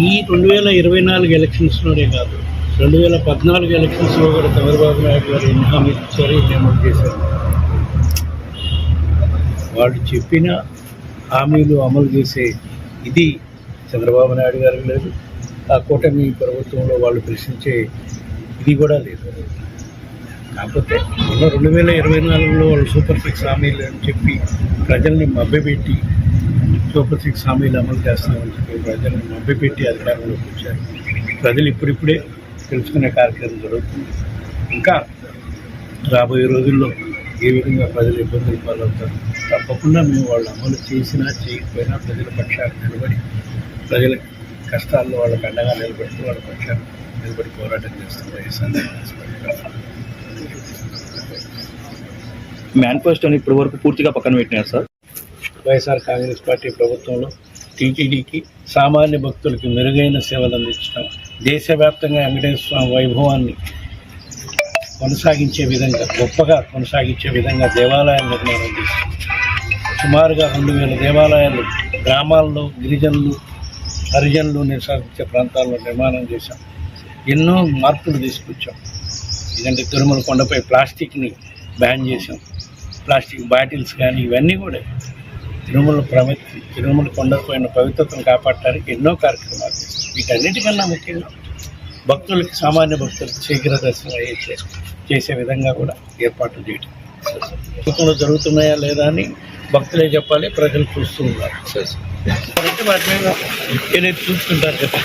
ఈ 2024 ఎలక్షన్స్లోనే కాదు, 2014 ఎలక్షన్స్లో కూడా చంద్రబాబు నాయుడు గారు ఎన్ని హామీలు ఇచ్చారు, ఎన్ని అమలు చేశారు. వాళ్ళు చెప్పిన హామీలు అమలు చేసే ఇది చంద్రబాబు నాయుడు గారికి లేదు. ఆ కూటమి ప్రభుత్వంలో వాళ్ళు ప్రశ్నించే ఇది కూడా లేదు. కాకపోతే మొన్న 2024లో వాళ్ళు సూపర్ సిక్స్ హామీలు అని చెప్పి ప్రజల్ని మభ్యపెట్టి సూపర్ సిక్స్ హామీలు అమలు చేస్తామని చెప్పి ప్రజల్ని మభ్యపెట్టి అధికారంలోకి వచ్చారు. ప్రజలు ఇప్పుడిప్పుడే తెలుసుకునే కార్యక్రమం జరుగుతుంది. ఇంకా రాబోయే రోజుల్లో ఏ విధంగా ప్రజలు ఇబ్బందులు పాలవుతారు. తప్పకుండా మేము వాళ్ళు అమలు చేసినా చేయకపోయినా ప్రజల పక్షాన్ని నిలబడి, ప్రజల కష్టాల్లో వాళ్ళకి అండగా నిలబెడుతూ వాళ్ళ పక్షాన్ని నిలబడి పోరాటం చేస్తాం. మేనిఫెస్టోని ఇప్పటి వరకు పూర్తిగా పక్కన పెట్టినారు సార్. వైఎస్ఆర్ కాంగ్రెస్ పార్టీ ప్రభుత్వంలో టీటీడీకి సామాన్య భక్తులకి మెరుగైన సేవలు అందించడం, దేశవ్యాప్తంగా వెంకటేశ్వర స్వామి వైభవాన్ని కొనసాగించే విధంగా, గొప్పగా కొనసాగించే విధంగా దేవాలయాలు నిర్మాణం చేశాం. సుమారుగా 2000 దేవాలయాలు గ్రామాల్లో, గిరిజనులు, హరిజనులు నివసించే ప్రాంతాల్లో నిర్మాణం చేశాం. ఎన్నో మార్పులు తీసుకొచ్చాం. ఎందుకంటే తిరుమల కొండపై ప్లాస్టిక్ని బ్యాన్ చేసాం. ప్లాస్టిక్ బాటిల్స్ కానీ ఇవన్నీ కూడా తిరుమల కొండపైన పవిత్రతను కాపాడటానికి ఎన్నో కార్యక్రమాలు చేస్తాం. వీటన్నిటికన్నా ముఖ్యంగా భక్తులకి, సామాన్య భక్తులకి శీఘ్ర దర్శనం చేసే విధంగా కూడా ఏర్పాట్లు చేయడం జరుగుతున్నాయా లేదా అని భక్తులే చెప్పాలి, ప్రజలు చూస్తూ ఉన్నారు. వాటి మీద ఏదైతే చూసుకుంటారు కదా.